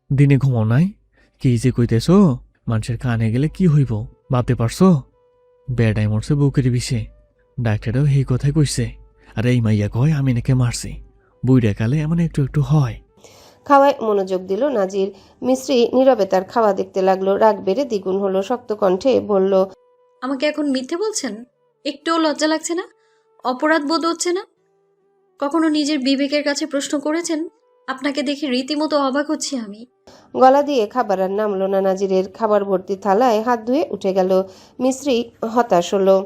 দিনে ঘুমাও নাই? কি যে কইতেছ? মানুষের কানে গেলে কি হইব ভাবতে পারছো? বেড়াই মরছে বুকের বিষে, ডাক্তারও এই কথাই কইছে। আর এই মাইয়া কয় আমি নাকি মারছি। বুইড়া কালে এমন একটু একটু হয়। খাওয়ায় মনোযোগ দিল নাজির। মিস্ত্রি নীরবে তার খাওয়া দেখতে লাগলো। রাগ বেড়ে দ্বিগুণ হলো। শক্ত কণ্ঠে বলল, আমাকে এখন মিথ্যে বলছেন? একটুও লজ্জা লাগছে না? অপরাধ বোধ হচ্ছে না? কখনো নিজের বিবেকের কাছে প্রশ্ন করেছেন? আপনাকে দেখে রীতিমতো অবাক হচ্ছি আমি। গলা দিয়ে খাবার আর নামলো না নাজিরের। খাবার ভর্তি থালায় হাত ধুয়ে উঠে গেল। মিস্ত্রি হতাশ হলো।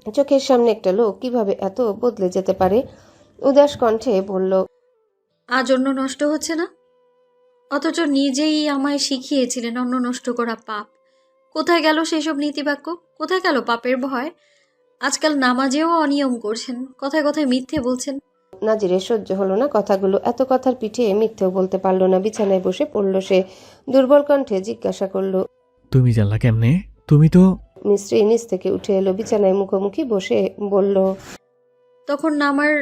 চোখের সামনে একটা লোক কিভাবে এত বদলে যেতে পারে? উদাস কণ্ঠে বলল, আজ অন্য নষ্ট হচ্ছে না, অথচ নিজেই আমায় শিখিয়েছিলেন অন্য নষ্ট করা পাপ। কোথায় গেল সেসব নীতিবাক্য? কোথায় গেল পাপের ভয়? আজকাল নামাজেও অনিয়ম করছেন, কথায় কথায় মিথ্যে বলছেন। নাজিরের সহ্য হলো না কথাগুলো। এত কথার পিঠে মিথ্যেও বলতে পারল না। বিছানায় বসে পড়ল সে। দুর্বল কণ্ঠে জিজ্ঞাসা করলো, তুমি জানলা কেমনে? তুমি তো... মিস্ত্রি নিচ থেকে উঠে এলো। বিছানায় মুখোমুখি বসে বলল, তখন আমার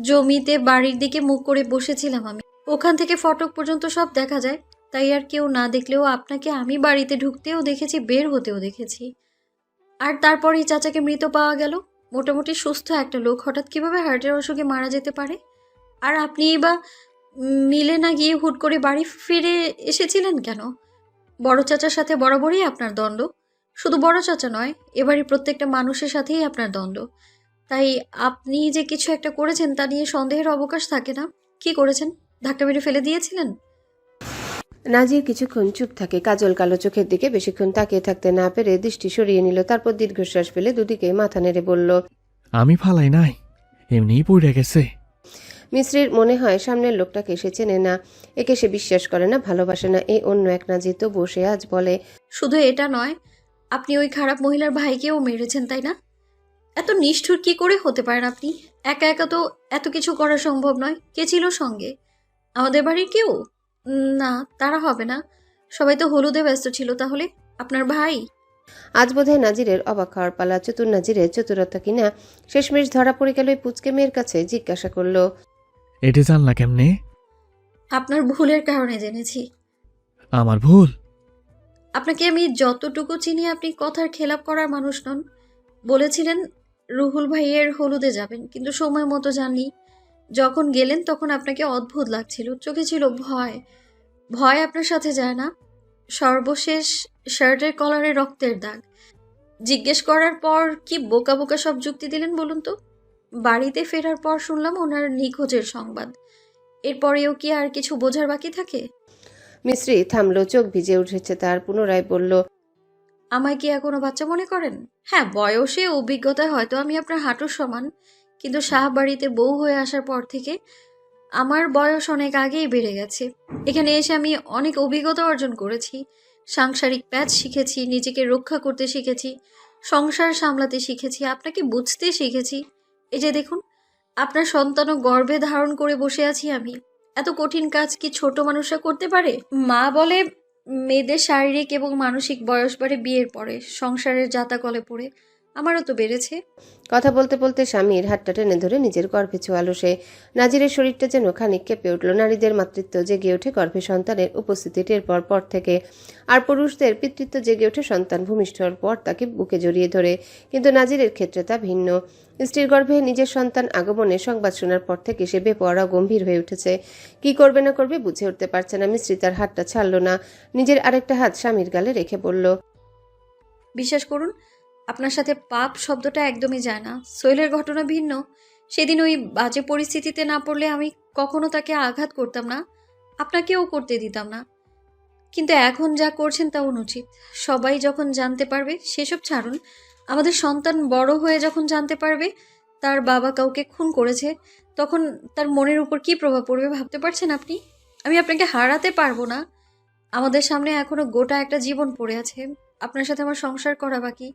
জমিতে বাড়ির দিকে মুখ করে বসেছিলাম আমি। ওখান থেকে ফটক পর্যন্ত সব দেখা যায়। তাই আর কেউ না দেখলেও আপনাকে আমি বাড়িতে ঢুকতেও দেখেছি, বের হতেও দেখেছি। আর তারপরেই চাচাকে মৃত পাওয়া গেল। মোটামুটি সুস্থ একটা লোক হঠাৎ কিভাবে হার্টের অসুখে মারা যেতে পারে? আর আপনিই বা মিলে না গিয়ে হুট করে বাড়ি ফিরে এসেছিলেন কেন? বড় চাচার সাথে বরাবরই আপনার দ্বন্দ্ব। শুধু বড় চাচা নয়, এবারই প্রত্যেকটা মানুষের সাথেই আপনার দ্বন্দ্ব। তাই আপনি যে কিছু একটা করেছেন তা নিয়ে সন্দেহের অবকাশ থাকে না। কি করেছেন? ধাক্কা মেরে ফেলে দিয়েছিলেন? নাজির কিছুক্ষণ চুপ থাকে। কাজল কালো চোখের দিকে বেশিক্ষণ তাকিয়ে থাকতে না পেরে দৃষ্টি সরিয়ে নিল। তারপর দীর্ঘশ্বাস ফেলে দুদিকে মাথা নেড়ে বলল, আমি ফালাই নাই, এমনিই পড়ে গেছে। মিস্ত্রির মনে হয় সামনের লোকটাকে সে চেনে না। একে সে বিশ্বাস করে না, ভালোবাসে না। এই অন্য এক নাজির। তো বসে আজ বলে, শুধু এটা নয়, আপনি ওই খারাপ মহিলার ভাইকেও মেরেছেন, তাই না? এত নিষ্ঠুর কি করে হতে পারেন আপনি? একা একা তো এত কিছু করা সম্ভব নয়। কে ছিল সঙ্গে? আমাদের বাড়ির কেউ? না, তারা হবে না। সবাই তো হলুদে ব্যস্ত ছিল। তাহলে আপনার ভাই? আজ বোধহয় নাজিরের অবাক হওয়ার পালা। চতুর নাজিরের চতুরতা কিনা শেষমেশ ধরা পড়ে গেল এই পুচকে মেয়ের কাছে। জিজ্ঞাসা করলো, এটা জানলা কেমনে? আপনার ভুলের কারণে জেনেছি। আমার ভুল? আপনাকে আমি যতটুকু চিনি আপনি কথার খেলাপ করার মানুষ নন। বলেছিলেন রুহুল ভাইয়ের হলুদে যাবেন, কিন্তু সময় মতো যাননি। যখন গেলেন তখন আপনাকে অদ্ভুত লাগছিল, চোখে ছিল ভয়। ভয় আপনার সাথে যায় না। সর্বশেষ শার্টের কলারে রক্তের দাগ। জিজ্ঞেস করার পর কি বোকা বোকা সব যুক্তি দিলেন বলুন তো? বাড়িতে ফেরার পর শুনলাম ওনার নিখোঁজের সংবাদ। এরপরেও কি আর কিছু বোঝার বাকি থাকে? মিস্ত্রি থামলো। চোখ ভিজে উঠেছে তার। পুনরায় বলল, আমায় কি এখনো বাচ্চা মনে করেন? হ্যাঁ, বয়সে অভিজ্ঞতায় হয়তো আমি আপনার হাঁটুর সমান, কিন্তু শাহবাড়িতে বউ হয়ে আসার পর থেকে আমার বয়স অনেক আগেই বেড়ে গেছে। এখানে এসে আমি অনেক অভিজ্ঞতা অর্জন করেছি। সাংসারিক প্যাচ শিখেছি, নিজেকে রক্ষা করতে শিখেছি, সংসার সামলাতে শিখেছি, আপনাকে বুঝতে শিখেছি। এই যে দেখুন, আপনার সন্তানও গর্ভে ধারণ করে বসে আছি আমি। এত কঠিন কাজ কি ছোট মানুষরা করতে পারে? মা বলে মেয়েদের শারীরিক এবং মানসিক বয়স বাড়ে বিয়ের পরে, সংসারের জাতাকলে পড়ে। আমারও তো বেড়েছে। কথা বলতে বলতে স্বামীর হাতটা টেনে ধরে নিজের গর্ভে ছোয়ালো সে। নাজিরের শরীরটা যেন খানিক কেঁপে উঠল। নারীদের মাতৃত্ব জেগে ওঠে গর্ভে সন্তানের উপস্থিতি টের পর থেকে। আর পুরুষদের পিতৃত্ব জেগে ওঠে সন্তান ভূমিষ্ঠ হওয়ার পর তাকে বুকে জড়িয়ে ধরে। কিন্তু নাজিরের ক্ষেত্রে তা ভিন্ন। স্ত্রীর গর্ভে নিজের সন্তান আগমনে সংবাদ শোনার পর থেকে সে বেপরোয়া গম্ভীর হয়ে উঠেছে। কি করবে না করবে বুঝে উঠতে পারছে না। মিস্ত্রি তার হাতটা ছাড়ল না। নিজের আরেকটা হাত স্বামীর গালে রেখে বলল, বিশ্বাস করুন, আপনার সাথে পাপ শব্দটা একদমই যায় না। সোহেলের ঘটনা ভিন্ন। সেদিন ওই বাজে পরিস্থিতিতে না পড়লে আমি কখনো তাকে আঘাত করতাম না, আপনাকেও করতে দিতাম না। কিন্তু এখন যা করছেন তা অনুচিত। সবাই যখন জানতে পারবে, সেসব ছাড়ুন, আমাদের সন্তান বড় হয়ে যখন জানতে পারবে তার বাবা কাউকে খুন করেছে, তখন তার মনের উপর কি প্রভাব পড়বে ভাবতে পারছেন আপনি? আমি আপনাকে হারাতে পারবো না। আমাদের সামনে এখনো গোটা একটা জীবন পড়ে আছে। আপনার সাথে আমার সংসার করা বাকি,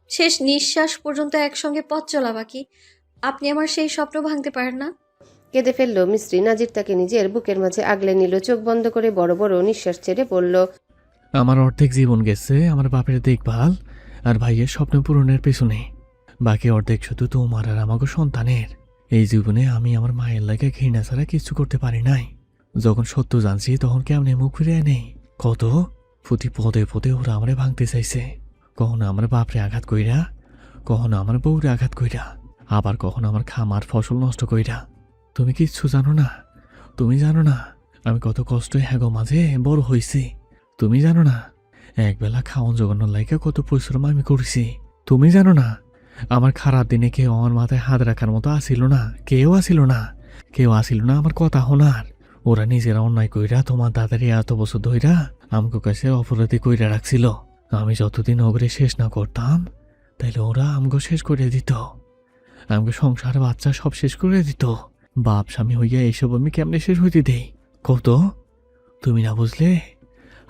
শেষ নিঃশ্বাস পর্যন্ত একসঙ্গে পথ চলা বাকি। আপনি আমার সেই স্বপ্ন ভাঙতে পারেন না। কেঁদে ফেলল মিস্ত্রি। নাজির তাকে নিজের বুকের মাঝে আগলে নিল। চোখ বন্ধ করে বড় বড় নিঃশ্বাস ছেড়ে বলল, আমার অর্ধেক জীবন গেছে আমার বাপের দেখভাল আর ভাইয়ের স্বপ্ন পূরণের পেছনে। বাকি অর্ধেক শুধু তোমার আর আমাকে সন্তানের। এই জীবনে আমি আমার মায়ের লাগে ঘৃণা ছাড়া কিছু করতে পারি নাই। যখন সত্য জানছি তখন কেমনে মুখ ফিরিয়ে নেই কত। প্রতি পদে পদে ওরা আমারে ভাঙতে চাইছে। কখনো আমার বাপরে আঘাত কইরা, কখনো আমার বউরে আঘাত কইরা, আবার কখনো আমার খামার ফসল নষ্ট কইরা। তুমি কিচ্ছু জানো না। তুমি জানো না আমি কত কষ্টে হ্যাগো মাঝে বড় হইছি। তুমি জানো না একবেলা খাওয়ান জোগানোর লাইকা কত পরিশ্রম আমি করেছি। তুমি জানো না আমার খারাপ দিনে কেউ আমার মাথায় হাত রাখার মতো আসিল না। কেউ আসিল না, কেউ আসিল না আমার কথা শোনার। ওরা নিজেরা অন্যায় কইরা তোমার দাদারে এত বছর ধইরা আমাকে কাছে অপরাধী কইরা রাখছিল। আমি যতদিন ওগরে শেষ না করতাম তাইলে ওরা আমাকে শেষ করে দিত। আমাকে সংসার বাচ্চা সব শেষ করে দিত। বাপ স্বামী হইয়া এইসব আমি কেমনে শেষ হইতে দেই কত। তুমি না বুঝলে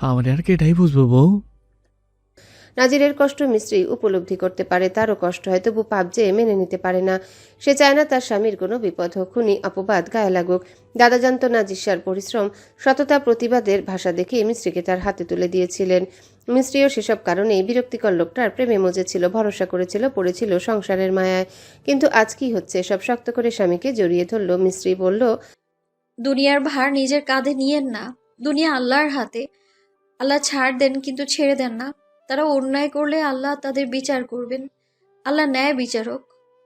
আমার আর কেটাই বুঝবো বউ। নাজিরের কষ্ট মিস্ত্রি উপলব্ধি করতে পারে, তারও কষ্ট হয়, তবু পাপ যে মেনে নিতে পারে না। সে চায় না তার স্বামীর কোনো বিপদ হোক, খুনি অপবাদ গায়ে লাগুক। দাদা জানত নাজির শাহর পরিশ্রম, সততা, প্রতিবাদের ভাষা দেখে মিস্ত্রিকে তার হাতে তুলে দিয়েছিলেন। মিস্ত্রিও সেসব কারণেই বিরক্তিকর লোকটার প্রেমে মজেছিল, ভরসা করেছিল, পড়েছিল সংসারের মায়ায়। কিন্তু আজ কি হচ্ছে? সব শক্ত করে স্বামীকে জড়িয়ে ধরল। মিস্ত্রি বলল, দুনিয়ার ভার নিজের কাঁধে নিয়েন না। দুনিয়া আল্লাহর হাতে। আল্লাহ ছাড় দেন কিন্তু ছেড়ে দেন না। তারা অন্যায় করলে আল্লাহ তাদের বিচার করবেন। আল্লাহ ন্যায় বিচারক।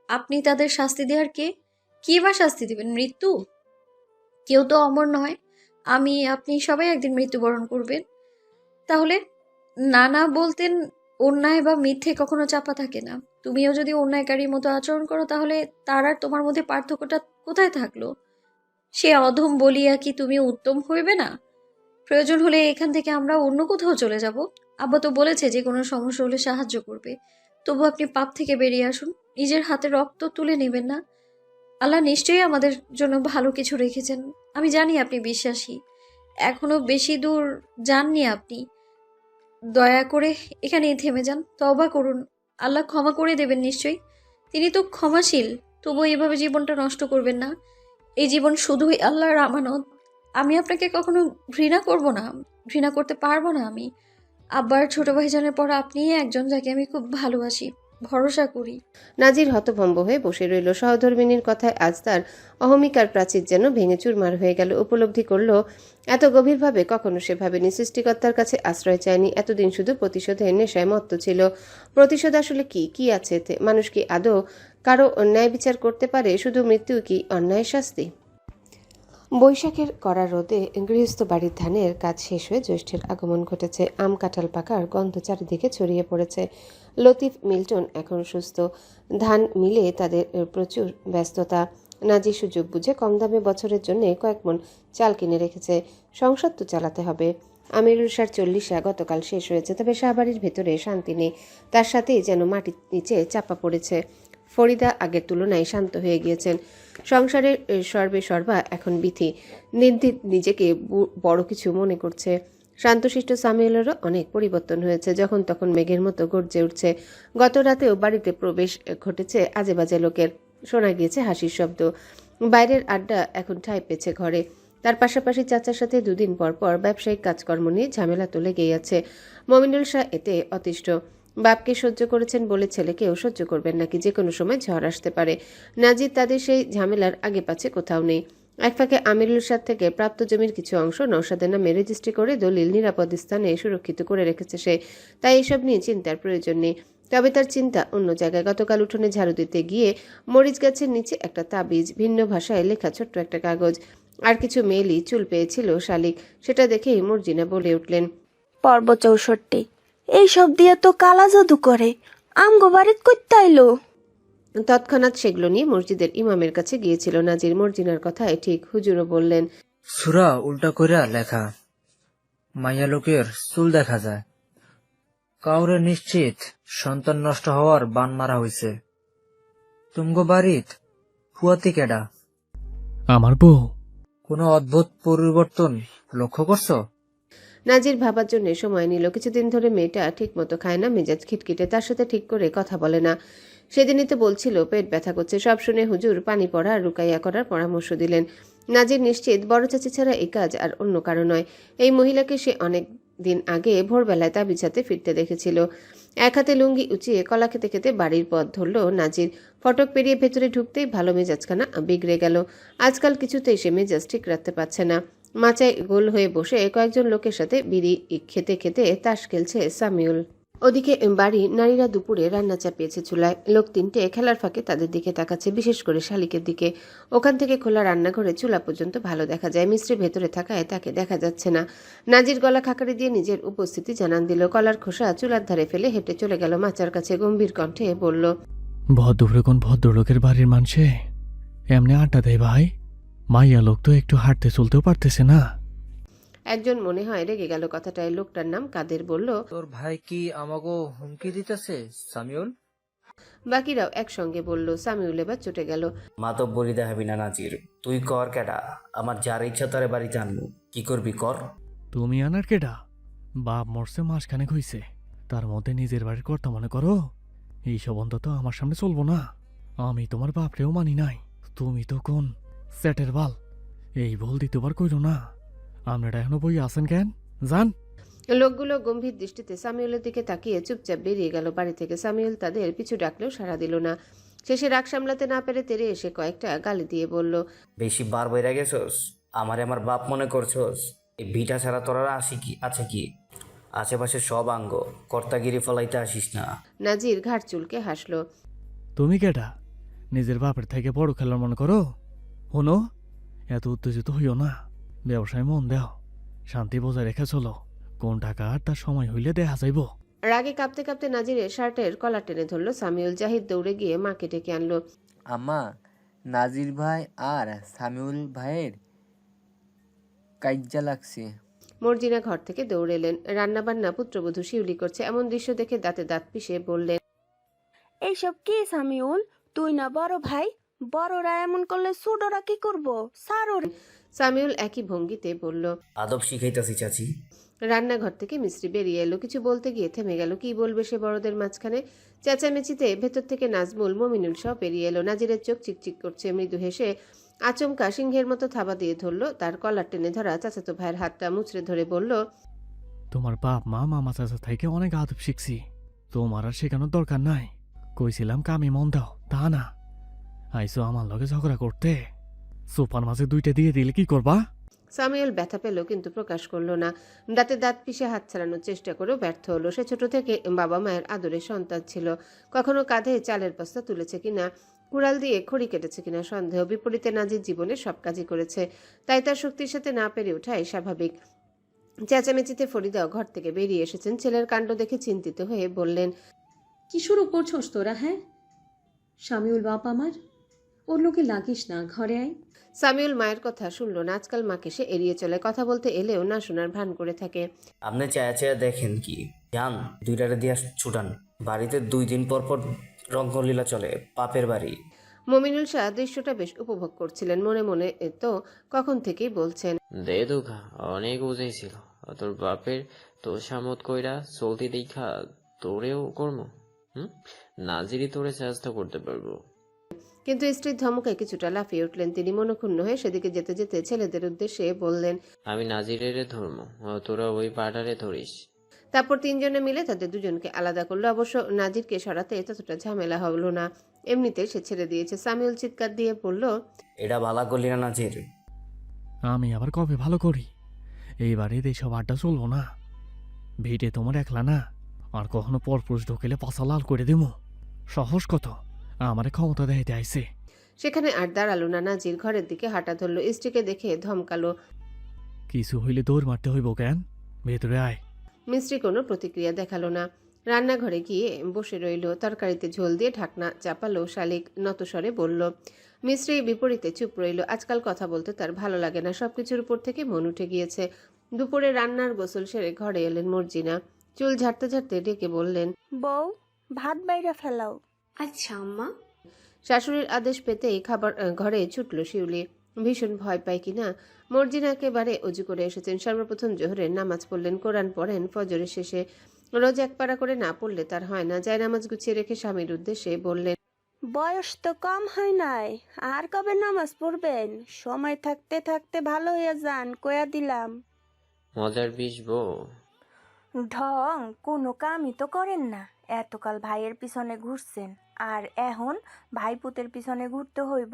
আপনি তাদের শাস্তি দেওয়ার কে? কি বা শাস্তি দিবেন? মৃত্যু? কেউ তো অমর নয়। আমি, আপনি সবাই একদিন মৃত্যুবরণ করবেন। তাহলে না না বলতেন, অন্যায় বা মিথ্যে কখনো চাপা থাকে না। তুমিও যদি অন্যায়কারীর মতো আচরণ করো তাহলে তার আর তোমার মধ্যে পার্থক্যটা কোথায় থাকলো? সে অধম বলিয়া কি তুমি উত্তম হইবে না? প্রয়োজন হলে এখান থেকে আমরা অন্য কোথাও চলে যাব। আব্বা তো বলেছে যে কোনো সমস্যা হলে সাহায্য করবে। তবু আপনি পাপ থেকে বেরিয়ে আসুন। নিজের হাতে রক্ত তুলে নেবেন না। আল্লাহ নিশ্চয়ই আমাদের জন্য ভালো কিছু রেখেছেন। আমি জানি আপনি বিশ্বাসী। এখনো বেশি দূর যাননি আপনি। দয়া করে এখানেই থেমে যান, তওবা করুন। আল্লাহ ক্ষমা করে দেবেন নিশ্চয়ই। তিনি তো ক্ষমাশীল। তবু এভাবে জীবনটা নষ্ট করবেন না। এই জীবন শুধুই আল্লাহর আমানত। আমি আপনাকে কখনো ঘৃণা করব না, ঘৃণা করতে পারবো না আমি। আব্বার ছোট ভাইজানের পর আপনিই একজন যাকে আমি খুব ভালোবাসি, ভরসা করি। নাজির হতভম্ব হয়ে বসে রইল। সহধর্মিনীর কথায় আজ তার অহমিকার প্রাচীর যেন ভেঙে চুরমার হয়ে গেল। উপলব্ধি করল এত গভীরভাবে কখনো সে ভাবেনি। সৃষ্টিকর্তার কাছে আশ্রয় চায়নি। এতদিন শুধু প্রতিশোধের নেশায় মত্ত ছিল। প্রতিশোধ আসলে কি? কি আছে এতে? মানুষ কি আদৌ কারো অন্যায় বিচার করতে পারে? শুধু মৃত্যু কি অন্যায় শাস্তি? বৈশাখের কড়া রোদে গৃহস্থ বাড়ির ধানের কাজ শেষ হয়ে জ্যৈষ্ঠের আগমন ঘটেছে। আম কাঁঠাল পাকার গন্ধ চারিদিকে ছড়িয়ে পড়েছে। লতিফ, মিল্টন এখন সুস্থ। ধান মিলে তাদের প্রচুর ব্যস্ততা। নাজি সুযোগ বুঝে কম দামে বছরের জন্য কয়েক মণ চাল কিনে রেখেছে। সংসার তো চালাতে হবে। আমিরুল শাহর 40 গতকাল শেষ হয়েছে, তবে শাহবাড়ির ভেতরে শান্তি নেই। তার সাথেই যেন মাটির নিচে চাপা পড়েছে। ফরিদা আগের তুলনায় শান্ত হয়ে গিয়েছেন। সংসারের সর্বে সর্বা এখন বিথি। নির্দিত নিজেকে বড় কিছু মনে করছে। শান্তশিষ্ট সামিউলেরও অনেক পরিবর্তন হয়েছে। যখন তখন মেঘের মতো গর্জে উঠছে। গত রাতেও বাড়িতে প্রবেশ ঘটেছে আজে বাজে লোকের। শোনা গিয়েছে হাসির শব্দ। বাইরের আড্ডা এখন ঠাঁই পেয়েছে ঘরে। তার পাশাপাশি চাচার সাথে দুদিন পর পর ব্যবসায়িক কাজকর্ম নিয়ে ঝামেলা তো লেগেই আছে। মমিনুল শাহ এতে অতিষ্ঠ। বাপকে সহ্য করেছেন বলে ছেলেকেও সহ্য করবেন নাকি? যে কোনো সময় ঝড় আসতে পারে। নাজির তাদের সেই ঝামেলার আগে পাচ্ছে কোথাও নেই। এক ফাঁকে আমিরুল শাহ থেকে প্রাপ্ত জমির কিছু অংশ নওশাদের নামে রেজিস্ট্রি করে দলিল নিরাপদ স্থানে সুরক্ষিত করে রেখেছে সে। তাই এসব নিয়ে চিন্তার প্রয়োজন নেই। তবে তার চিন্তা অন্য জায়গায়। গতকাল উঠোনে ঝাড়ু দিতে গিয়ে মরিচ গাছের নিচে একটা তাবিজ, ভিন্ন ভাষায় লেখা ছোট্ট একটা কাগজ, আর কিছু মেয়েলি চুল পেয়েছিল শালিক। সেটা দেখেই মর্জিনা বলে উঠলেন, পর্ব 64। এইসব দিয়ে তো কালা জাদু করে। আমগো বাড়িত কইতে আইলো। তৎক্ষণাৎ সেগুলো নিয়ে মসজিদের ইমামের কাছে গিয়েছিল নাজির। মর্জিনার কথায় ঠিক। হুজুরও বললেন, সূরা উল্টা কইরা লেখা। মাইয়া লোকের চুল দেখা যায়। কাউরে নিশ্চিত সন্তান নষ্ট হওয়ার বান মারা হইছে। তুমগো বাড়িত ফুয়াতি কেডা? আমার বউ। কোনো অদ্ভুত পরিবর্তন লক্ষ্য করছো? নাজির ভাবার জন্য সময় নিল। কিছুদিন ধরে মেয়েটা ঠিক মতো খায় না, মেজাজ খিটখিটে, তার সাথে ঠিক করে কথা বলে না। সেদিনই তো বলছিল পেট ব্যথা করছে। সব শুনে হুজুর পানি পড়া আর রুকাইয়া করার পরামর্শ দিলেন। নাজির নিশ্চিত বড় চাচি ছাড়া এই কাজ আর অন্য কারো নয়। এই মহিলাকে সে অনেক দিন আগে ভোরবেলায় তা বিছাতে ফিরতে দেখেছিল। এক হাতে লুঙ্গি উঁচিয়ে কলা খেতে খেতে বাড়ির পথ ধরল নাজির। ফটক পেরিয়ে ভেতরে ঢুকতেই ভালো মেজাজখানা বিগড়ে গেল। আজকাল কিছুতেই সে মেজাজ ঠিক রাখতে পারছে না। মাচায় গোল হয়ে বসে কয়েকজন লোকের সাথে বিড়ি খেতে খেতে তাস খেলছে সামিউল। ওদিকে বাড়ি নারীরা দুপুরে রান্না চাপিয়েছে চুলায়। লোক তিনটে খেলার ফাঁকে তাদের দিকে তাকাচ্ছে, বিশেষ করে শালিকের দিকে। ওখান থেকে খোলা রান্নাঘরে চুলা পর্যন্ত ভালো দেখা যায়। মিস্ত্রি ভেতরে থাকায় তাকে দেখা যাচ্ছে না। নাজির গলা খাকারি দিয়ে নিজের উপস্থিতি জানান দিল। কলার খোসা চুলার ধারে ফেলে হেঁটে চলে গেল মাচার কাছে। গম্ভীর কণ্ঠে বলল, ভদ্রপুরে কোন ভদ্রলোকের বাড়ির মানুষে এমনি আড্ডা দেয় ভাই? মাইয়া লোক তো একটু হাঁটতে চলতেও পারতেছে না। একজন মনে হয় রেগে গেল কথাটায়। লোকটার নাম কাদের বলল, তোর ভাই কি আমাকে হুমকি দিতেছে সামিউল? বাকিরাও একসঙ্গে বলল। সামিউল এবার চটে গেল। মাতব্বরি দেখাবি না নাজির, তুই কর কেডা? আমার যার ইচ্ছা তারে বাড়িতে আনবো, কি করবি কর। তুমি আনার কেডা? বাপ মরছে মাসখানেক হইছে, তার মধ্যে নিজের বাড়ির কর্তা মনে করো? এইসব অন্তত আমার সামনে চলবো না। আমি তোমার বাপরেও মানি নাই। তুমি তো কোন সেটের বাল। এই বল দ্বিতীয়বার কইরো না। আপনারা এখনো বই আছেন কেন? যান। লোকগুলো গম্ভীর দৃষ্টিতে সামিউলের দিকে তাকিয়ে চুপচাপ বেরিয়ে গেল বাড়ি থেকে। সামিউল তাদের পিছু ডাকলেও সাড়া দিল না। শেষে রাগ সামলাতে না পেরে তেরে এসে কয়েকটা গালি দিয়ে বলল, বেশি বার বইরা গেছস, আমারে আমার বাপ মনে করছস? এই ভিটা ছাড়া তোরা আছে কি? আশেপাশে সব আঙ্গ, কর্তাগিরি ফলাইতে আসিস না। নাজির ঘাড় চুলকে হাসল। তুমি কেডা? নিজের বাপের থেকে বড় খেলার মনে করো? হনো, এত উত্তেজিত হইও না। ব্যবসায় মন দেও, শান্তি বজায় রেখে চলো। কোন টাকা আর তার সময় হইলে দেখা যাইব। রাগে কাঁপতে কাঁপতে নাজিরের শার্টের কলার টেনে ধরল সামিউল। জাহিদ দৌড়ে গিয়ে মাকে ডেকে আনলো। আম্মা, নাজির ভাই আর সামিউল ভাইয়ের কাইজ্জা লাগছে। মর্জিনা ঘর থেকে দৌড়ে এলেন। রান্নাবান্না পুত্রবধূ শিউলি করছে। এমন দৃশ্য দেখে দাঁতে দাঁত পিষে বললেন, এইসব কি সামিউল? তুই না বড় ভাই, বড়রা এমন করলে ছোটরা কি করবো? সারোর। সামিউল একই ভঙ্গিতে বলল। আদব শিখাইতাছি চাচি। রান্নাঘর থেকে মিস্ত্রি বেরিয়ে এলো। কিছু বলতে গিয়ে থেমে গেল। কি বলবে সে বড়দের মাঝখানে? চেঁচামেচিতে ভেতর থেকে নাজমুল, মমিনুল সহ বেরিয়ে এলো। নাজিরের চোখ চিকচিক করছে। মৃদু হেসে আচমকা সিংহের মতো থাবা দিয়ে ধরল তার কলার টেনে ধরা চাচাতো ভাইয়ের হাতটা মুচড়ে ধরে বলল, তোমার বাপ মা মামা চাচা থেকে অনেক আদব শিখছি। তোমার আর শেখানোর দরকার নাই। কইছিলাম কামে মন দাও, তা না। আইসো আমার লগে ঝগড়া করতে। সোফার মাঝে দুইটা দিয়ে দিলে কি করবা? সামিউল ব্যথা পেল কিন্তু প্রকাশ করলো না। দাঁতে দাঁত পিষে হাত ছাড়ানোর চেষ্টা করেও ব্যর্থ হলো। সে ছোট থেকে বাবা মায়ের আদরের সন্তান ছিল। কখনো কাঁধে চালের বস্তা তুলেছে কিনা, কুড়াল দিয়ে খড়ি কেটেছে কিনা সন্দেহ। বিপরীতে নাজির জীবনে সব কাজই করেছে, তাই তার শক্তির সাথে না পেরে ওঠাই স্বাভাবিক। চেঁচামেচিতে ফরিদাও ঘর থেকে বেরিয়ে এসেছেন। ছেলের কাণ্ড দেখে চিন্তিত হয়ে বললেন, কি শুরু করছোস তোরা? হ্যাঁ, শামিউল বাপ আমার, ওর লোকে লাগিস না, ঘরে আয়। সামিউল মায়ের কথা শুনল না। আজকাল মাকে সে এড়িয়ে চলে। কথা বলতে এলেও না শোনার ভান করে থাকে। আপনি চায়া চায়া দেখেন কি? যান, দুইটারে দিয়া ছুটান। বাড়িতে 2 দিন পর পর রঙ্গলীলা চলে, পাপের বাড়ি। মমিনুল শাহ দৃশ্যটা বেশ উপভোগ করছিলেন। মনে মনে তো কখন থেকেই বলছেন, দে দুঃখা, অনেক বুঝেছিল তোর বাপের তোর সামত কইরা চলতি দেখা তোরেও কর্ম। নাজিরি তোরে চেষ্টা করতে পারবো। কিন্তু স্ত্রীর ধমকে কিছুটা লাফিয়ে উঠলেন তিনি। মনক্ষুণ্ণ হয়ে সেদিকে যেতে যেতে ছেলেদের উদ্দেশ্যে বললেন, আমি নাজিরের ধর্ম, তোরা ওই পাটারে ধরিস। তারপর তিনজনে মিলে তাদের দুজনকে আলাদা করলো। অবশ্য নাজিরকে সরাতে ততটা ঝামেলা হলো না, এমনিতে সে ছেড়ে দিয়েছে। সামিউল চিৎকার দিয়ে বলল, এটা বালা করলি না নাজির। আমি আবার কবে ভালো করি? এই বাড়িতে এইসব আড্ডা চলবো না। ভিটে তোমার একলা না, আর কখনো পরপুরুষ ঢোকেলে পাশা লাল করে দেবো। সহজ কত, আমারে ক্ষমতা দেখাইতে আইছে। সেখানে আর দাঁড়ালো না। নাজির ঘরের দিকে হাঁটা ধরল। স্ত্রীকে দেখে ধমকালো। কিছু হইলে দৌড় মারতে হইব কেন? ভেতরে আয়। মিস্ত্রি কোনো প্রতিক্রিয়া দেখালো না। রান্নাঘরে গিয়ে বসে রইল। তরকারিতে ঝোল দিয়ে ঢাকনা চাপালো। শালিক নতস্বরে বলল। মিস্ত্রি বিপরীতে চুপ রইল। আজকাল কথা বলতে তার ভালো লাগে না। সবকিছুর উপর থেকে মন উঠে গিয়েছে। দুপুরে রান্নার গোসল সেরে ঘরে এলেন মর্জিনা। চুল ঝাড়তে ঝাড়তে ডেকে বললেন, বউ, ভাত বাইরে ফেলাও। আচ্ছা আম্মা। শাশুড়ির আদেশ পেতেই খাবার ঘরে ছুটল শিউলি। ভীষণ ভয় পায় কিনা। মর্জিনা একেবারে অজু করে এসেছেন। সর্বপ্রথম জোহরের নামাজ পড়লেন, কোরআন পড়েন। ফজরের শেষে রোজ এক পারা করে না পড়লে তার হয় না। যায় নামাজ গুছিয়ে রেখে স্বামীর উদ্দেশ্যে বললেন, বয়স তো কম হয় নাই, আর কবে নামাজ পড়বেন? সময় থাকতে থাকতে ভালো হয়ে যান, কয়া দিলাম। মজার বিষ বউ, ঢং কোনো কামই তো করেন না। এতকাল ভাইয়ের পিছনে ঘুরছেন, আর এখন ভাইপুতের পিছনে ঘুরতে হইব।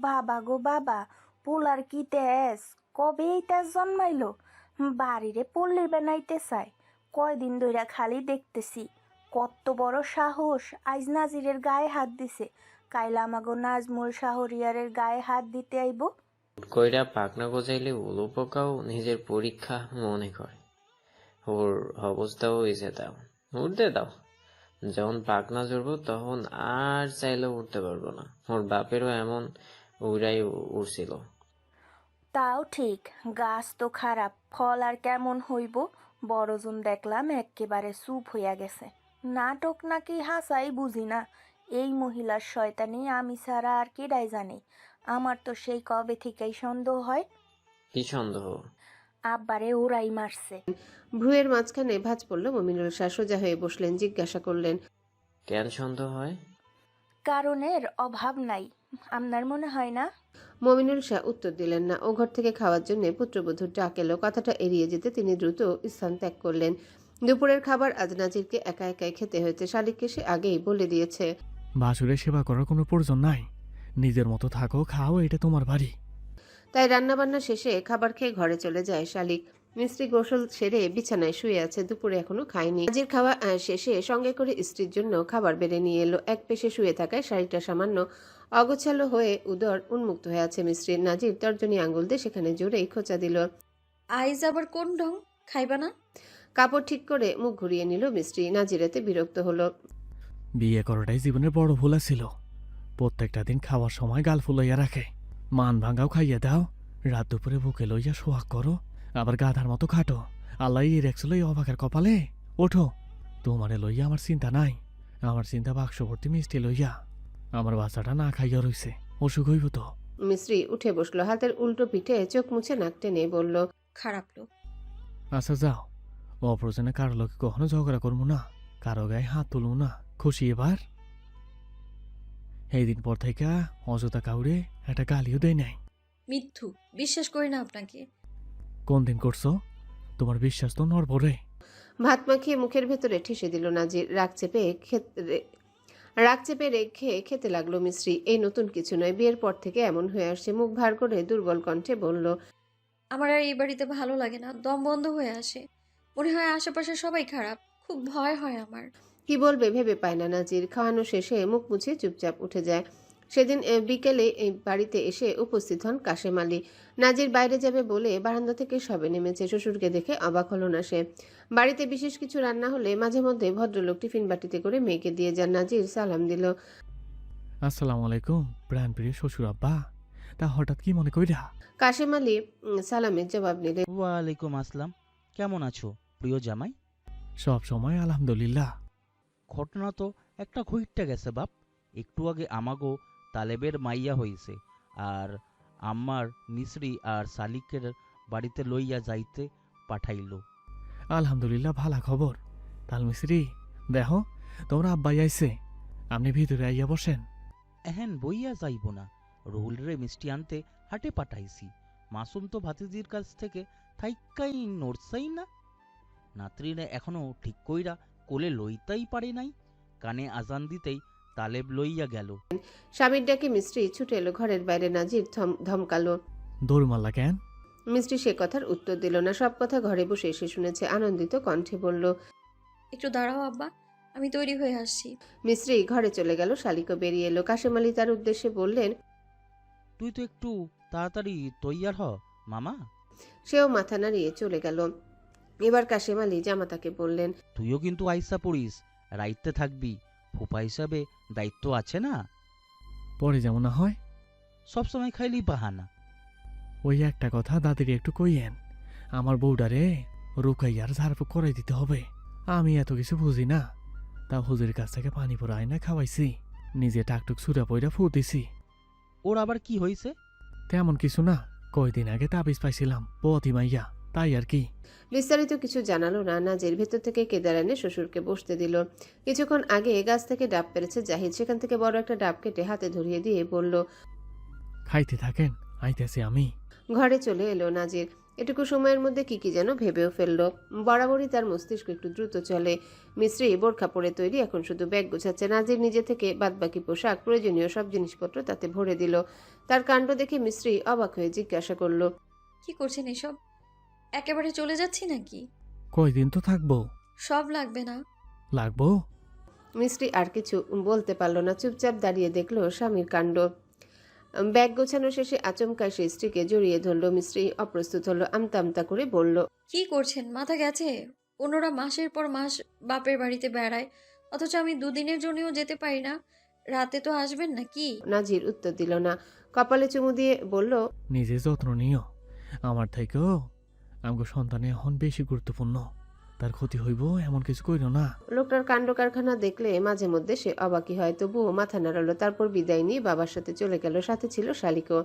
বাবা গো বাবা, পোলার কি তেজ! কবে এই তেজ জন্মাইলো? বাড়িরে পল্লীর বানাইতে চায়। কয়দিন ধইরা খালি দেখতেছি। কত বড় সাহস! আইজ নাজিরের গায়ে হাত দিছে, কাইলা আমাগো নাজমুল শাহরিয়ারের গায়ে হাত দিতে আইব। কইরা পাকনা গজাইলে উলু পোকাও নিজের পরীক্ষা মনে করে। ওর অবস্থাও হয়েছে দাও, উঠতে দাও। যখন পাকনা জড়বো তখন আর চাইলেও উঠতে পারবো না। ওর বাপেরও এমন উড়াই উড়ছিল। তাও ঠিক, গাছ তো খারাপ, ফল আর কেমন হইব? বড়জন দেখলাম এক্কেবারে চুপ হইয়া গেছে। নাটক নাকি হাসাই বুঝি না। এই মহিলার শয়তানি আমি ছাড়া আর কেডাই জানে। আমার তো সেই কবে থেকেই সন্দেহ হয়, কি সন্দেহ? আব্বারে ওরাই মারছে। ভ্রুয়ের মাঝখানে ভাঁজ পড়ল মমিনুল শাহ। সোজা হয়ে বসলেন, জিজ্ঞাসা করলেন, কেন সন্দেহ হয়? কারণের অভাব নাই, আপনার মনে হয় না? মমিনুল শাহ উত্তর দিলেন না। ও ঘর থেকে খাওয়ার জন্য পুত্রবধূর ডাক এলো। কথাটা এড়িয়ে যেতে তিনি দ্রুত স্থান ত্যাগ করলেন। দুপুরের খাবার আজ নাজিরকে একা একাই খেতে হয়েছে। শালিককে সে আগেই বলে দিয়েছে, বাসুরের সেবা করার কোনো প্রয়োজন নাই। নিজের মতো থাকো, খাও, এটা তোমার বাড়ি। তাই রান্নাবান্না শেষে খাবার খেয়ে ঘরে চলে যায় শালিক। মিস্ত্রি গোসল সেরে বিছানায় শুয়ে আছে, দুপুরে এখনো খায়নি। নাজির খাওয়া শেষে সঙ্গে করে স্ত্রীর জন্য খাবার বেড়ে নিয়ে এলো। এক পেশে শুয়ে থাকায় শাড়িটা সামান্য অগোছালো হয়ে উদর উন্মুক্ত হয়ে আছে মিস্ত্রির। নাজির তর্জনী আঙ্গুল দিয়ে সেখানে জোরেই খোঁচা দিল। আইজ আবার কোন ঢং, খাইবা না? কাপড় ঠিক করে মুখ ঘুরিয়ে নিল মিস্ত্রি। নাজিরাতে বিরক্ত হলো। বিয়ে করাটাই জীবনের বড় ভুল ছিল। প্রত্যেকটা দিন খাওয়ার সময় গাল ফুলাইয়া রাখে। মান ভাঙাও খাইয়ে দাও, রাত দুপুরে বুকে লইয়া সোহাগ করো, আবার গাধার মতো খাটো। আল্লাহ রেখছিল এই অবাকের কপালে। ওঠো, তোমারে লইয়া আমার চিন্তা নাই। আমার চিন্তা বাক্স ভর্তি মিষ্টি লইয়া। আমার বাচ্চাটা না খাইয়া রইছে, অসুখ হইব তো। মিস্ত্রি উঠে বসলো, হাতের উল্টো পিঠে চোখ মুছে নাক টেনে বলল, খারাপ লোক। আচ্ছা যাও, অপ্রয়োজনে কারো লোকে কখনো ঝগড়া করবো না, কারো গায়ে হাত তুলবো না। খুশি এবার? এই দিন পর থেকে অযথা কাউরে একটা গালিও দেয় নাই। মিথ্যু, বিশ্বাস করি না আপনাকে। কোন দিন করছো? তোমার বিশ্বাস তো নড়বড়ে। ভাত মাখিয়ে মুখের ভেতরে ঠেসে দিল নাজির। রাগ চেপে রেখে খেতে লাগলো মিস্ত্রি। এই নতুন কিছু নয়, বিয়ের পর থেকে এমন হয়ে আসছে। মুখ ভার করে দুর্বল কণ্ঠে বলল, আমার আর এই বাড়িতে ভালো লাগে না, দম বন্ধ হয়ে আসে। মনে হয় আশেপাশে সবাই খারাপ, খুব ভয় হয় আমার। কি বলবে ভেবে পায় না নাজির। খাওয়ানো শেষে মুখ মুছে চুপচাপ উঠে যায়। সেদিন বিকেলে এই বাড়িতে এসে উপস্থিত হন কাশেম আলী। নাজির বাইরে যাবে বলে বারান্দা থেকে সবে নেমেছে। শ্বশুরকে দেখে অবাক হলো না সে। বাড়িতে বিশেষ কিছু রান্না হলে মাঝে মধ্যে ভদ্রলোক টিফিন বাটিতে করে মেয়েকে দিয়ে যান। নাজির সালাম দিল। আসসালামু আলাইকুম প্রাণ প্রিয় শ্বশুর আব্বা, তা হঠাৎ কি মনে কইরা? কাশেম আলী সালামের জবাব নিলে, ওয়ালাইকুম আসসালাম। কেমন আছো প্রিয় জামাই? সব সময় আলহামদুলিল্লাহ। ঘটনা তো একটা ঘুইটটা গেছে বাপ। একটু আগে আমাগো তালেবের মাইয়া হইছে, আর আমার মিশ্রি আর সালিকের বাড়িতে লইয়া যাইতে পাঠাইলো। আলহামদুলিল্লাহ, ভালা খবর। তালমিস্ত্রি দেখো, তোমরা আব্বাই আইছে, আপনি ভিতরে আইয়া বসেন। এহেন বইয়া যাইব না, রুহুল রে মিষ্টি আনতে হাটে পাঠাইছি। মাসুম তো ভাতিজির কাছ থেকে থাইক্কাই নড়ছাই না। নাতরিনে এখনো ঠিক কইরা কোলে লইতাই পারে নাই। কানে আজান দিতেই তালেব লইয়া গেল। স্বামীর ডাকে মিস্ত্রি ছুটে এলো ঘরের বাইরে। নাজির ধমকালো। দৌড় মারলা কেন? মিস্ত্রি সে কথার উত্তর দিল না। সব কথা ঘরে বসে এসে শুনেছে। আনন্দিত কণ্ঠে বলল, একটু দাঁড়াও আব্বা, আমি তৈরি হয়ে আসছি। মিস্ত্রি ঘরে চলে গেল। শালিকও বেরিয়ে এলো। কাশেম আলী তার উদ্দেশ্যে বললেন, তুই তো একটু তাড়াতাড়ি তৈয়ার হ মামা। সেও মাথা নাড়িয়ে চলে গেল। এবার কাশেম আলী জামাতাকে বললেন, তুইও কিন্তু আইসা পড়িস, রাইতে থাকবি। ফুপা হিসাবে দায়িত্ব আছে না। পরে যেমন না হয়। সবসময় খাইলি বাহানা। ওই একটা কথা দাদির একটু কইয়েন, আমার বউডারে রুকাইয়ার ঝাড়ফুঁক করাই দিতে হবে। আমি এত কিছু বুঝি না, তা হুজুরের কাছ থেকে পানি পড়া আয়না খাওয়াইছি, নিজে টাকটুক সুরা পইরা ফু দিছি। ওর আবার কি হয়েছে? তেমন কিছু না, কয়দিন আগে তাবিজ পাইছিলাম পথি মাইয়া, তাই আর কি। বিস্তারিত কিছু জানালো না। নাজির ভেতর থেকে কেদার এনে শ্বশুরকে বসতে দিল। কিছুক্ষণ আগে গাছ থেকে ডাব পেরেছে জাহিদ। সেখান থেকে বড় একটা ডাব কেটে হাতে ধরিয়ে দিয়ে বলল, খাইতে থাকেন, আইতেছি আমি। ঘরে চলে এলো নাজির। এটুকু সময়ের মধ্যে কি যেন ভেবেও ফেলল। বরাবরই তার মস্তিষ্ক একটু দ্রুত চলে। মিস্ত্রি বোরখা পরে তৈরি, এখন শুধু ব্যাগ গোছাচ্ছে। নাজির নিজে থেকে বাদবাকি পোশাক, প্রয়োজনীয় সব জিনিসপত্র তাতে ভরে দিল। তার কাণ্ড দেখে মিস্ত্রি অবাক হয়ে জিজ্ঞাসা করল, কি করছেন এসব? একেবারে চলে যাচ্ছি নাকি? কয়দিন তো থাকবো। সব লাগবে না। লাগবো? মিস্ত্রি আর কিছু বলতে পারল না, চুপচাপ দাঁড়িয়ে দেখল স্বামীর কাণ্ড। ব্যাগ গোছানো শেষে আচমকায় সে স্ত্রীকে জড়িয়ে ধরল। মিস্ত্রি অপ্রস্তুত হলো, আমতা আমতা করে বলল, কি করছেন? মাথা গেছে? অন্যরা মাসের পর মাস বাপের বাড়িতে বেড়ায়, অথচ আমি দুদিনের জন্যও যেতে পারি না। রাতে তো আসবেন নাকি? নাজির উত্তর দিল না, কপালে চুমু দিয়ে বলল, নিজে যত্ন নিও। আমার থেকেও আমাকে সন্তানে এখন বেশি গুরুত্বপূর্ণ। তার ক্ষতি হইব এমন কিছু কইরো না। লোকটার কাণ্ড কারখানা দেখলে মাঝে মধ্যে সে অবাকই হয়, তবুও মাথা নাড়ালো। তারপর বিদায় নিয়ে বাবার সাথে চলে গেল। সাথে ছিল শালিকও।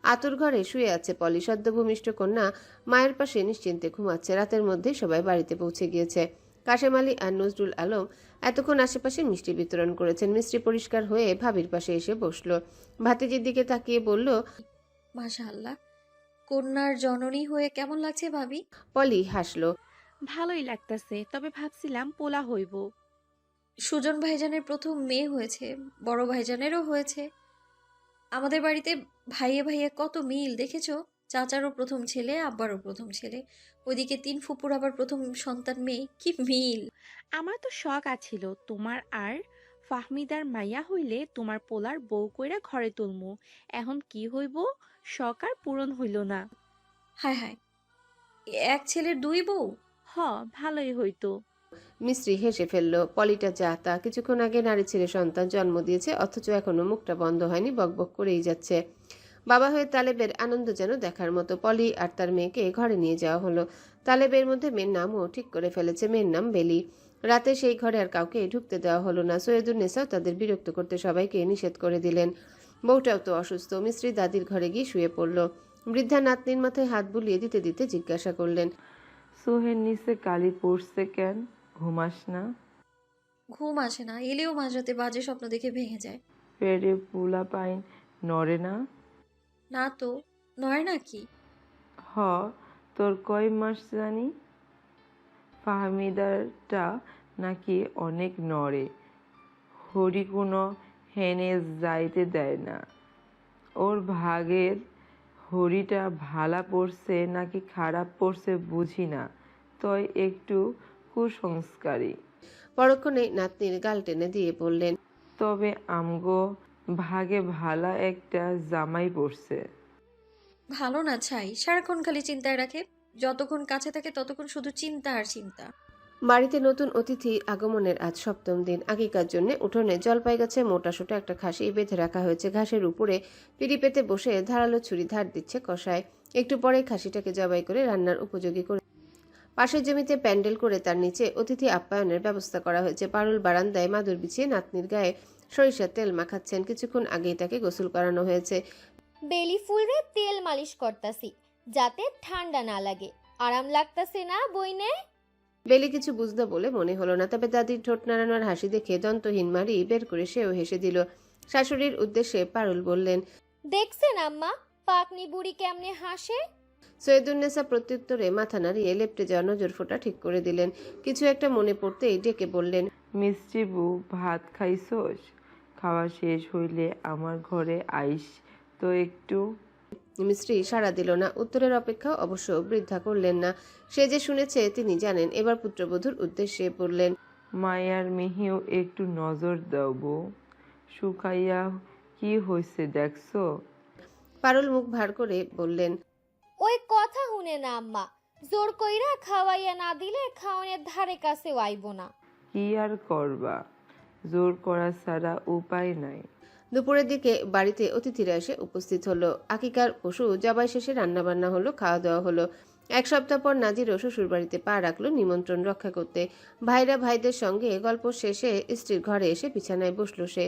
আতুর ঘরে শুয়ে আছে পলি, সদ্য ভূমিষ্ঠ কন্যা মায়ের পাশে নিশ্চিন্তে ঘুমাচ্ছে। রাতের মধ্যেই সবাই বাড়িতে পৌঁছে গিয়েছে। কাশেম আলী আর নজরুল আলম এতক্ষণ আশেপাশে মিষ্টি বিতরণ করেছেন। মিষ্টি পরিষ্কার হয়ে ভাবির পাশে এসে বসলো। ভাতিজির দিকে তাকিয়ে বলল, মাশাআল্লাহ, কন্যার জননী হয়ে কেমন লাগছে ভাবি? পলি হাসলো। ভালোই লাগতাছে, তবে ভাবছিলাম পোলা হইব। সুজন ভাইজানের প্রথম মেয়ে হয়েছে, বড় ভাইজানেরও হয়েছে। আমাদের বাড়িতে ভাইয়ে ভাইয়ে কত মিল দেখেছো? চাচারও প্রথম ছেলে, আব্বারও প্রথম ছেলে, ওইদিকে 3 ফুপুর আবার প্রথম সন্তান মেয়ে, কি মিল! আমার তো শখ আছিল তোমার আর ফাহমিদার মাইয়া হইলে তোমার পোলার বউ কইরা ঘরে তুলমু। এখন কি হইব, শখ আর পূরণ হইল না। হায় হায়, এক ছেলের 2 বউ! হ, ভালোই হইতো। মিস্ত্রি হেসে ফেলল। পলিটা যা তা, কিছুক্ষণ আগে নারী ছেলে সন্তান জন্ম দিয়েছে, অথচ এখনো মুখটা বন্ধ হয়নি, বকবক করেই যাচ্ছে। বাবা হয়ে তালেবের আনন্দ যেন দেখার মতো। পলি আর তার মেয়েকে ঘরে নিয়ে যাওয়া হলো। তালেবের মধ্যে মেয়ের নামও ঠিক করে ফেলেছে, মেয়ের নাম বেলি। রাতে সেই ঘরে আর কাউকে ঢুকতে দেওয়া হলো না। সৈয়দুন্নেসাও তাদের বিরক্ত করতে সবাইকে নিষেধ করে দিলেন। বউটাও তো অসুস্থ। মিস্ত্রি দাদির ঘরে গিয়ে শুয়ে পড়ল। বৃদ্ধা নাতনির মাথায় হাত বুলিয়ে দিতে দিতে জিজ্ঞাসা করলেন, সোহের নিচে কালি পড়ছে কেন? ঘুমাস না? ঘুম আসে না, এলেও মাঝরাতে বাজে স্বপ্ন দেখে ভেঙে যায়। পেটে পুলা পাইন নড়ে না? না তো, নয় নাকি? হ, তোর কয় মাস জানি? ফাহমিদারটা নাকি অনেক নড়ে। হরি কোনো হেনে যাইতে দেয় না। ওর ভাগের হরিটা ভালা পড়ছে নাকি খারাপ পড়ছে বুঝি না, তই একটু কুসংস্কারী। পরক্ষণে নাতনির গাল টেনে দিয়ে বললেন, তবে আমগো ভাগে ভালা একটা জামাই পড়ছে। ভালো না ছাই, সারাক্ষণ খালি চিন্তায় রাখে। যতক্ষণ কাছে থাকে ততক্ষণ শুধু চিন্তা আর চিন্তা। বাড়িতে নতুন অতিথি আগমনের আজ 7ম দিন। আগেকার জন্য উঠোনে জলপাই গাছে মোটাসোটা একটা খাসি বেঁধে রাখা হয়েছে। ঘাসের উপরে পিড়ি পেতে বসে ধারালো ছুরি ধার দিচ্ছে কষায়। একটু পরে খাসিটাকে জবাই করে রান্নার উপযোগী করে পাশের জমিতে প্যান্ডেল করে তার নিচে অতিথি আপ্যায়নের ব্যবস্থা করা হয়েছে। পারুল বারান্দায় মাদুর বিছিয়ে নাতনির গায়ে সরিষার তেল মাখাচ্ছেন। কিছুক্ষণ আগেই তাকে গোসল করানো হয়েছে। বেলি ফুলরে তেল মালিশ করতাছি যাতে ঠান্ডা না লাগে। আরাম লাগতাছে না বইনে? বেলি কিছু বুঝতে বলে মনে হলো না, তবে দাদির ঠোঁট নাড়ানোর হাসি দেখে দন্তহীন মারি বের করে সেও হেসে দিল। শাশুড়ির উদ্দেশ্যে পারুল বললেন, দেখছেন আম্মা পাকনি বুড়ি কেমনে হাসে? সৈয়দুন্নেসা প্রত্যুত্তরে মাথা নাড়িয়ে লেপটে যাওয়া নজর ফোঁটা ঠিক করে দিলেন। কিছু একটা মনে পড়তেই ডেকে বললেন, মিষ্টি বউ, ভাত খাইছোস? খাওয়া শেষ হইলে আমার ঘরে আইস তো একটু। মিস্ত্রি সাড়া দিল না। উত্তরের অপেক্ষা অবশ্য বৃদ্ধা করলেন না। সে যে শুনেছে তিনি জানেন। এবার পুত্রবধূর উদ্দেশ্যে বললেন, মায়ার মেহিও একটু নজর দাও বউ, শুকাইয়া কি হয়েছে দেখছো? পারুল মুখ ভার করে বললেন, ওই কথা শুনে না আম্মা, জোর কইরা খাওয়াইয়া না দিলে খাওয়ানোর ধারে কাছে আইব না। কি আর করবা, জোর করা ছাড়া উপায় নাই। দুপুরের দিকে বাড়িতে অতিথিরা এসে উপস্থিত হলো। আকিকার পশু জবাই শেষে রান্নাবান্না হলো, খাওয়া দাওয়া হলো। 1 সপ্তাহ পর নাজিরও শ্বশুর বাড়িতে পা রাখলো নিমন্ত্রণ রক্ষা করতে। ভাইরা ভাইদের সঙ্গে গল্প শেষে স্ত্রীর ঘরে এসে বিছানায় বসলো সে।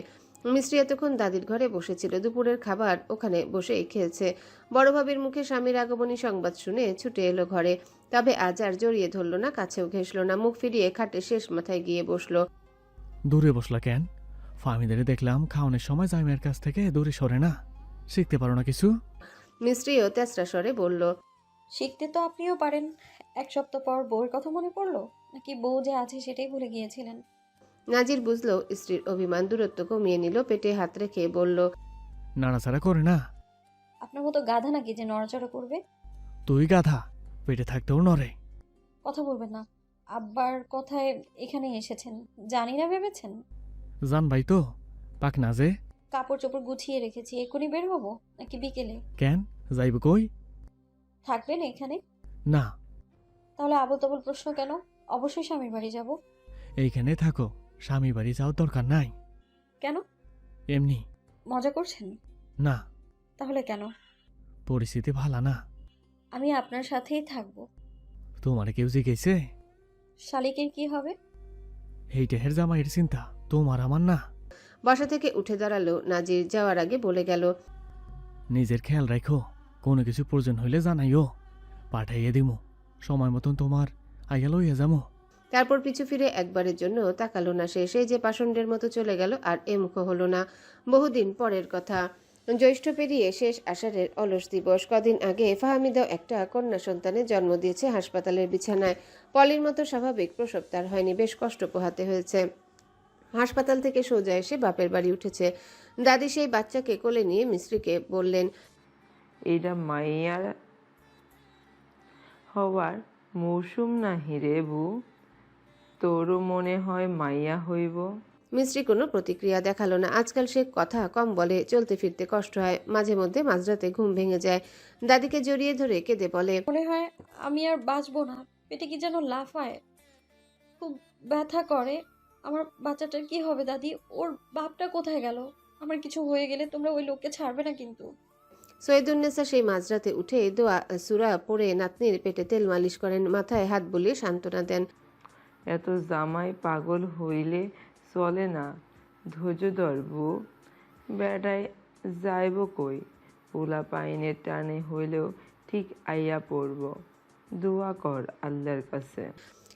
মিস্ত্রি এতক্ষণ দাদির ঘরে বসেছিল। দুপুরের খাবার ওখানে বসেই খেয়েছে। বড় ভাবির মুখে স্বামীর আগমনী সংবাদ শুনে ছুটে এলো ঘরে। তবে আজ আর জড়িয়ে ধরল না, কাছেও ঘেঁষল না। মুখ ফিরিয়ে খাটে শেষ মাথায় গিয়ে বসলো। দূরে বসলা কেন? ফাহমিদারে দেখলাম খাওয়ানোর সময় জামিয়ার কাছ থেকে দূরে সরে না। শিখতে পারো না কিছু? মিস্ত্রিও তেসরা স্বরে বলল, শিখতে তো আপনিও পারেন। এক সপ্তাহ পর বউয়ের কথা মনে পড়লো, নাকি বউ যে আছে সেটাই ভুলে গিয়েছিলেন? নাজির বুঝলো স্ত্রীর অভিমান, দূরত্ব কমিয়ে নিল, পেটে হাত রেখে বলল, নাড়াচাড়া করে না। আপনার মতো গাধা নাকি যে নড়াচড়া করবে? তুই গাধা, পেটে থাকতেও নড়ে। কথা বলবেন না। আব্বার কথায় এখানে এসেছেন, জানি না ভেবেছেন? জান ভাই তো, পাক না যে। কাপড় চোপড় গুছিয়ে রেখেছি, এক্ষুনি বের হবো নাকি বিকেলে? কেন যাইব কই? থাকবেন এখানে? না, তাহলে আবল তাবল প্রশ্ন কেন? অবশ্যই স্বামীর বাড়ি যাব। এইখানে থাকো, স্বামী বাড়ি যাওয়ার দরকার নাই। কেন? এমনি। মজা করছেন? না, তাহলে কেন? পরিস্থিতি ভালো না। আমি আপনার সাথেই থাকবো। তোমার কেউ জিজ্ঞেসে? শালিকের কি হবে? এইটা হের জামাইয়ের চিন্তা, তোমার আমার না। বাসা থেকে উঠে দাঁড়ালো। নাজির যাওয়ার আগে বলে গেল, নিজের খেয়াল রাখো, কোনো কিছু প্রয়োজন হইলে জানাইও, পাঠাইয়ে দিমু। সময় মতন তোমার আইয়া লইয়া যামো। তারপর পিছু ফিরে একবারের জন্য তাকালো না সে। সে যে পাষণ্ডের মতো চলে গেল, আর এ মুখ হলো না। বহুদিন পরের কথা, জ্যৈষ্ঠ পেরিয়ে শেষ আষাঢ়ের অলস দিবস। কদিন আগে ফাহমিদাও একটা কন্যা সন্তানের জন্ম দিয়েছে হাসপাতালের বিছানায়। পলির মতো স্বাভাবিক প্রসব তার হয়নি, বেশ কষ্ট পোহাতে হয়েছে। হাসপাতাল থেকে সোজা এসে বাপের বাড়ি উঠেছে। দাদি সেই বাচ্চাকে কোলে নিয়ে মিস্ত্রিকে বললেন, এটা মাইয়ার হওয়ার মৌসুম নাহি রে বউ, তোরও মনে হয় মাইয়া হইব? মিস্ত্রি কোনো প্রতিক্রিয়া দেখালো না। আজকাল সে কথা কম বলে, চলতে ফিরতে কষ্ট হয়, মাঝে মধ্যে মাঝরাতে ঘুম ভেঙে যায়। দাদিকে জড়িয়ে ধরে কেঁদে বলে, মনে হয় আমি আর বাঁচবো না। পেটে কি যেন লাফায়, খুব ব্যথা করে। আমার বাচ্চাটার কি হবে দাদি? ওর বাপটা কোথায় গেল? আমার কিছু হয়ে গেলে তোমরা ওই লোককে ছাড়বে না কিন্তু। সৈয়দুন্নেসা সেই মাঝরাতে উঠে দোয়া সুরা পড়ে নাতনির পেটে তেল মালিশ করেন, মাথায় হাত বুলিয়ে সান্ত্বনা দেন। এত জামাই পাগল হইলে চলে না, ধৈর্য ধর বউ, বেড়ায় যাইব কই? পোলা পাইনের টানে হইলেও ঠিক আইয়া পড়ব, দোয়া কর আল্লাহর কাছে।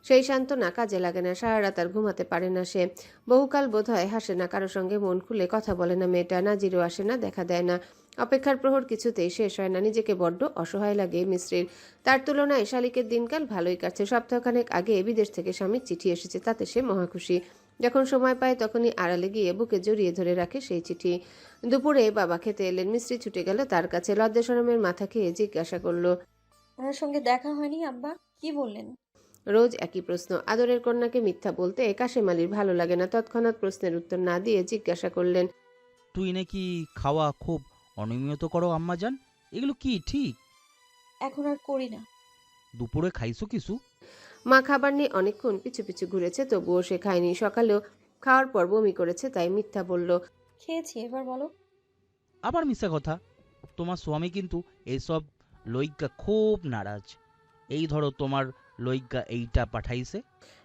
সেই সান্ত্বনা কাজে লাগে না। সারা রাত আর ঘুমাতে পারে না সে। বহুকাল বোধহয় হাসে না, কারো সঙ্গে মন খুলে কথা বলে না মেয়েটা। নাজিরও আসে না, দেখা দেয় না। অপেক্ষার প্রহর কিছুতেই শেষ হয় না। নিজেকে বড্ড অসহায় লাগে মিস্ত্রির। তার তুলনায় শালিকের দিনকাল ভালোই কাটছে। সপ্তাহখানেক আগে বিদেশ থেকে স্বামীর চিঠি এসেছে, তাতে সে মহাখুশি। যখন সময় পায় তখনই আড়ালে গিয়ে বুকে জড়িয়ে ধরে রাখে সেই চিঠি। দুপুরে বাবা খেতে এলেন, মিস্ত্রি ছুটে গেল তার কাছে। লজ্জা শরমের মাথা খেয়ে জিজ্ঞাসা করলো, ওনার সঙ্গে দেখা হয়নি আব্বা? কি বললেন? রোজ একই প্রশ্ন। আদরের কন্যাকে মিথ্যা বলতে কাশেম আলীর ভালো লাগে না। তৎক্ষণাৎ প্রশ্নের উত্তর না দিয়ে জিজ্ঞাসা করলেন, তুই নাকি খাওয়া খুব অনিয়মিত করো আম্মাজান, এগুলো কি ঠিক? এখন আর করি না। দুপুরে খাইছো কিছু? মা খাবার নিয়ে অনেকক্ষণ পিছু পিছু ঘুরেছে, তবুও সে খায়নি। সকালেও খাওয়ার পর বমি করেছে, তাই মিথ্যা বলল। খেয়েছি, এবার বলো। আবার মিথ্যা কথা। তোমার স্বামী কিন্তু এইসব লইগা খুব নারাজ। এই ধরো তোমার লইগা এইটা পাঠাইছে।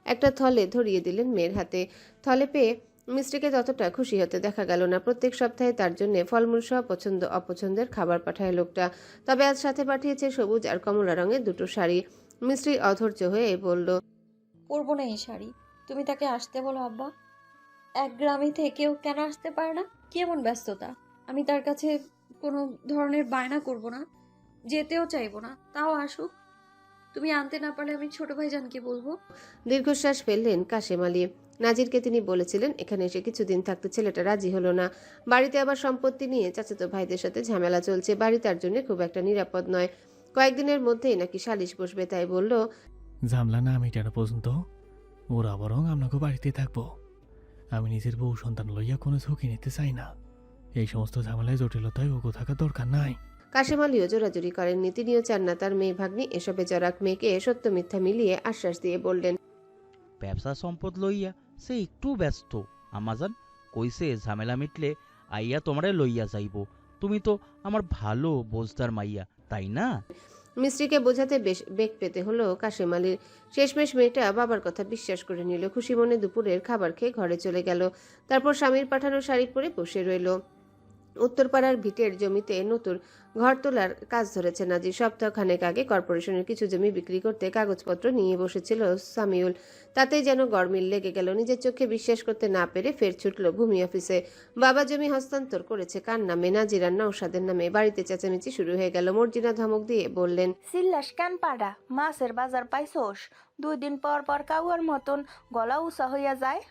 একটা থলে ধরিয়ে দিলেন মেয়ের হাতে। থলে পেয়ে মিস্ত্রিকে ততটা খুশি হতে দেখা গেল না। প্রত্যেক সপ্তাহে তার জন্য ফলমূল সহ পছন্দ অপছন্দের খাবার পাঠায় লোকটা। তবে আজ সাথে পাঠিয়েছে সবুজ আর কমলা রঙের দুটো শাড়ি। মিস্ত্রি অধৈর্য হয়ে বলল, পরবো না এই শাড়ি। তুমি তাকে আসতে বলো আব্বা। এক গ্রামে থেকেও কেন আসতে পারে না? কি এমন ব্যস্ততা? আমি তার কাছে কোনো ধরনের বায়না করব না, যেতেও চাইবো না, তাও আসুক। তুমি আনতে না পারলে আমি ছোট ভাইজানকে বলবো। দীর্ঘশ্বাস ফেললেন কাশেম আলী। নাজিরকে তিনি বলেছিলেন এখানে এসে কিছুদিন থাকতে, ছেলেটা রাজি হলো না। বাড়িতে আবার সম্পত্তি নিয়ে চাচাতো ভাইদের সাথে ঝামেলা চলছে। বাড়ি তার জন্য খুব একটা নিরাপদ নয়। কয়েকদিনের মধ্যেই নাকি সালিশ বসবে, তাই বলল, ঝামলা না মিটানো পর্যন্ত ওরা বরং আপনাকে বাড়িতে থাকবো। আমি নিজের বউ সন্তান লইয়া কোনো ঝুঁকি নিতে চাই না। এই সমস্ত ঝামেলায় জটিলতায় ওগো থাকার দরকার নাই। কাশেম আলীও জোরাজুরি করেননি। তিনিও চান না তার মেয়ে ভাগ্নি এসবে জড়াক। মেয়েকে সত্য মিথ্যা মিলিয়ে আশ্বাস দিয়ে বললেন, ব্যবসা সম্পদ লইয়া সে একটু ব্যস্ত আমাজান। কইছে ঝামেলা মিটলে আইয়া তোমারে লইয়া যাইব। তুমি তো আমার ভালো বোঝদার মাইয়া, তাই না? মিস্ত্রিকে বোঝাতে বেশ বেগ পেতে হলো কাশেম আলীর। শেষমেশ মেয়েটা বাবার কথা বিশ্বাস করে নিল। খুশি মনে দুপুরের খাবার খেয়ে ঘরে চলে গেল। তারপর স্বামীর পাঠানো শাড়ি পরে বসে রইল। উত্তরপাড়ার ভিটের জমিতে নতুন ঘর তোলার কাজ ধরেছে নাজির। সপ্তাহখানেক আগে কর্পোরেশনের কিছু জমি বিক্রি করতে কাগজপত্র নিয়ে বসেছিল সামিউল। তাতেই যেন গরমিল লেগে গেল। নিজের চোখে বিশ্বাস করতে না পেরে ফের ছুটল ভূমি অফিসে। বাবা জমি হস্তান্তর করেছে কার নামে? নাজির আর নওশাদের নামে। বাড়িতে চেঁচামেচি শুরু হয়ে গেল। মর্জিনা ধমক দিয়ে বললেন, সিল্লাস কান পাড়া, মাছের বাজার পাইছোস? 2 দিন পর পর কাউয়ার মতন গলা উঁচা হইয়া যায়।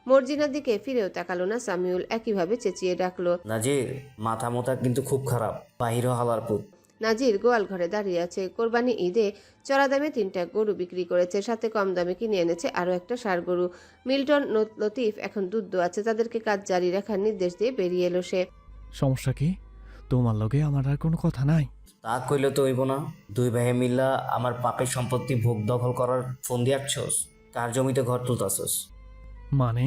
মর্জিনার দিকে ফিরেও তাকালো না সামিউল। একইভাবে চেঁচিয়ে ডাকলো, নাজির, মাথা মোতা কিন্তু খুব খারাপ, বাহিরও হালার পুত। নাজির গোয়াল ঘরে দাঁড়িয়ে আছে। কোরবানি ঈদে চড়া দামে 3টা গরু বিক্রি করেছে, সাথে কম দামে কিনে এনেছে আরো একটা ষাঁড় গরু। মিল্টন লতিফ এখন দুধ আছে, তাদেরকে কাজ জারি রাখার নির্দেশ দিয়ে বেরিয়ে এলো সে। সমস্যা কি? তোমার লগে আমার আর কোনো কথা নাই। তা কইলে তো হইব না। 2 ভাইয়ে মিল্লা আমার পাপের সম্পত্তি ভোগ দখল করার ফোন দিয়াছস। কার জমিতে ঘর তুলতাছস? মানে?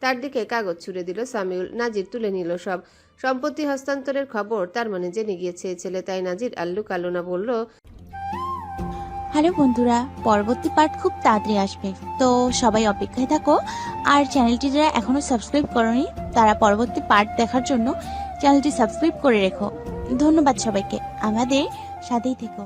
তার দিকে কাগজ ছুড়ে দিল সামিউল। নাজির তুলে নিল সব। সম্পত্তি হস্তান্তরের খবর তার মানে জেনে গিয়েছে ছেলে, তাই নাজির আল্লু কালো না বলল, হ্যালো বন্ধুরা, পরবর্তী পার্ট খুব তাড়াতাড়ি আসবে, তো সবাই অপেক্ষায় থাকো। আর চ্যানেলটি যারা এখনো সাবস্ক্রাইব করোনি তারা পরবর্তী পার্ট দেখার জন্য চ্যানেলটি সাবস্ক্রাইব করে রেখো। ধন্যবাদ সবাইকে, আমাদের সাথেই থেকো।